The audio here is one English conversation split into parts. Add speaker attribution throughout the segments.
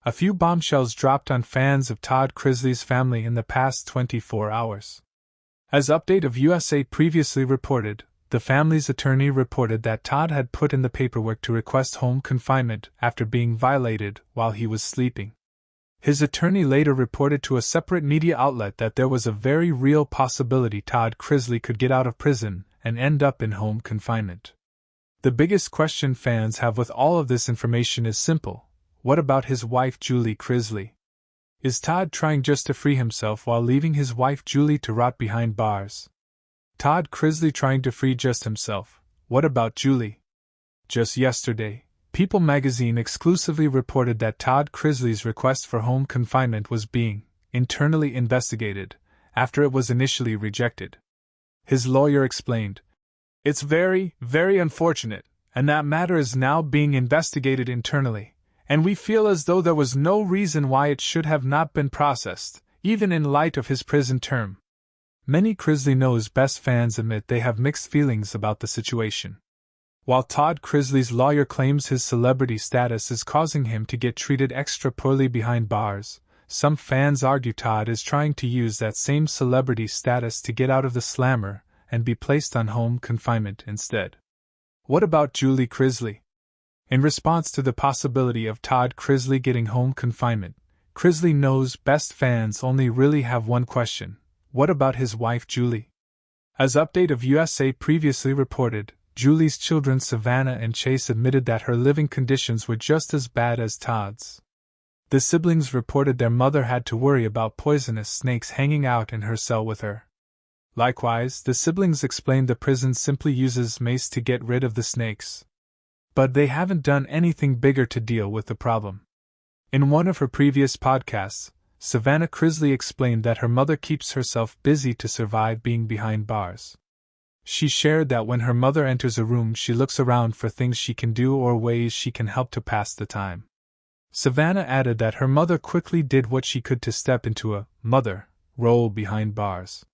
Speaker 1: A few bombshells dropped on fans of Todd Chrisley's family in the past 24 hours. As Update of USA previously reported, the family's attorney reported that Todd had put in the paperwork to request home confinement after being violated while he was sleeping. His attorney later reported to a separate media outlet that there was a very real possibility Todd Chrisley could get out of prison and end up in home confinement. The biggest question fans have with all of this information is simple: what about his wife Julie Chrisley? Is Todd trying just to free himself while leaving his wife Julie to rot behind bars? Todd Chrisley trying to free just himself. What about Julie? Just yesterday, People magazine exclusively reported that Todd Chrisley's request for home confinement was being internally investigated after it was initially rejected. His lawyer explained, "It's very, very unfortunate, and that matter is now being investigated internally, and we feel as though there was no reason why it should have not been processed, even in light of his prison term." Many Chrisley Knows Best fans admit they have mixed feelings about the situation. While Todd Chrisley's lawyer claims his celebrity status is causing him to get treated extra poorly behind bars, some fans argue Todd is trying to use that same celebrity status to get out of the slammer and be placed on home confinement instead. What about Julie Chrisley? In response to the possibility of Todd Chrisley getting home confinement, Chrisley Knows Best fans only really have one question: what about his wife Julie? As Update of USA previously reported, Julie's children Savannah and Chase admitted that her living conditions were just as bad as Todd's. The siblings reported their mother had to worry about poisonous snakes hanging out in her cell with her. Likewise, the siblings explained the prison simply uses mace to get rid of the snakes. But they haven't done anything bigger to deal with the problem. In one of her previous podcasts, Savannah Chrisley explained that her mother keeps herself busy to survive being behind bars. She shared that when her mother enters a room, she looks around for things she can do or ways she can help to pass the time. Savannah added that her mother quickly did what she could to step into a mother role behind bars.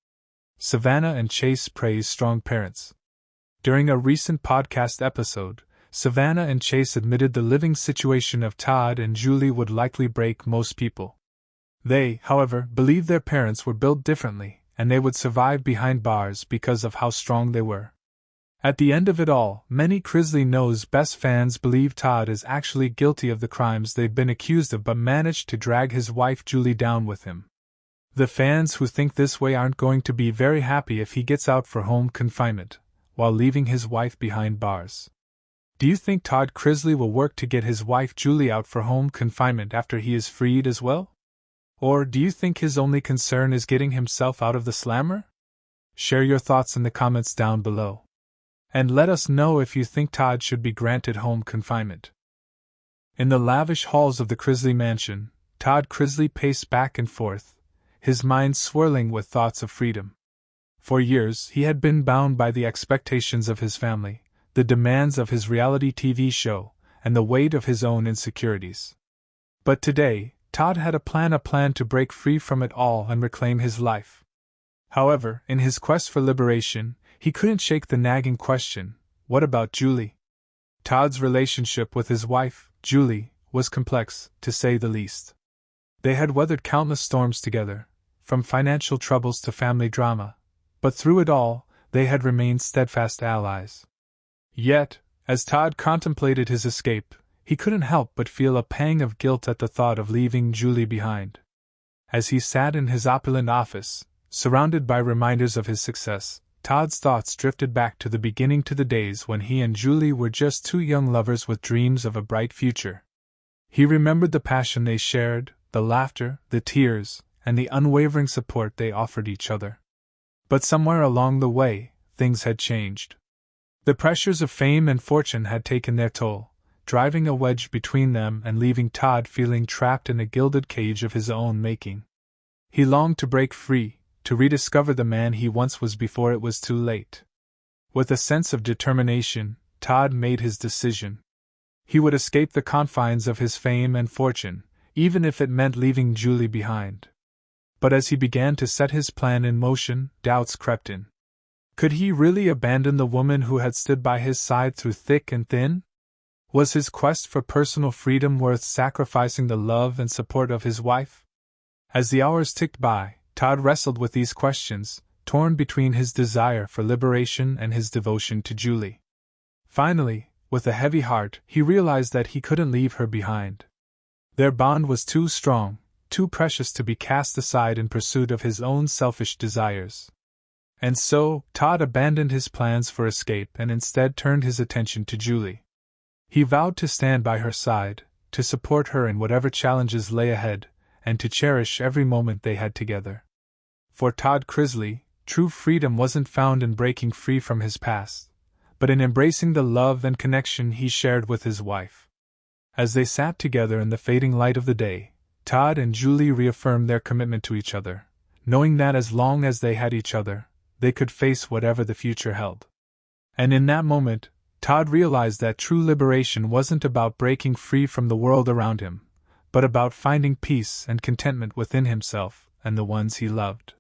Speaker 1: Savannah and Chase praised strong parents. During a recent podcast episode, Savannah and Chase admitted the living situation of Todd and Julie would likely break most people. They, however, believed their parents were built differently, and they would survive behind bars because of how strong they were. At the end of it all, many Chrisley Knows Best fans believe Todd is actually guilty of the crimes they've been accused of but managed to drag his wife Julie down with him. The fans who think this way aren't going to be very happy if he gets out for home confinement, while leaving his wife behind bars. Do you think Todd Chrisley will work to get his wife Julie out for home confinement after he is freed as well? Or do you think his only concern is getting himself out of the slammer? Share your thoughts in the comments down below. And let us know if you think Todd should be granted home confinement. In the lavish halls of the Chrisley mansion, Todd Chrisley paced back and forth, his mind swirling with thoughts of freedom. For years, he had been bound by the expectations of his family, the demands of his reality TV show, and the weight of his own insecurities. But today, Todd had a plan to break free from it all and reclaim his life. However, in his quest for liberation, he couldn't shake the nagging question: what about Julie? Todd's relationship with his wife, Julie, was complex, to say the least. They had weathered countless storms together, from financial troubles to family drama, but through it all, they had remained steadfast allies. Yet, as Todd contemplated his escape, he couldn't help but feel a pang of guilt at the thought of leaving Julie behind. As he sat in his opulent office, surrounded by reminders of his success, Todd's thoughts drifted back to the days when he and Julie were just two young lovers with dreams of a bright future. He remembered the passion they shared, the laughter, the tears, and the unwavering support they offered each other. But somewhere along the way, things had changed. The pressures of fame and fortune had taken their toll, driving a wedge between them and leaving Todd feeling trapped in a gilded cage of his own making. He longed to break free, to rediscover the man he once was before it was too late. With a sense of determination, Todd made his decision. He would escape the confines of his fame and fortune, even if it meant leaving Julie behind. But as he began to set his plan in motion, doubts crept in. Could he really abandon the woman who had stood by his side through thick and thin? Was his quest for personal freedom worth sacrificing the love and support of his wife? As the hours ticked by, Todd wrestled with these questions, torn between his desire for liberation and his devotion to Julie. Finally, with a heavy heart, he realized that he couldn't leave her behind. Their bond was too strong, too precious to be cast aside in pursuit of his own selfish desires. And so, Todd abandoned his plans for escape and instead turned his attention to Julie. He vowed to stand by her side, to support her in whatever challenges lay ahead, and to cherish every moment they had together. For Todd Chrisley, true freedom wasn't found in breaking free from his past, but in embracing the love and connection he shared with his wife. As they sat together in the fading light of the day, Todd and Julie reaffirmed their commitment to each other, knowing that as long as they had each other, they could face whatever the future held. And in that moment, Todd realized that true liberation wasn't about breaking free from the world around him, but about finding peace and contentment within himself and the ones he loved.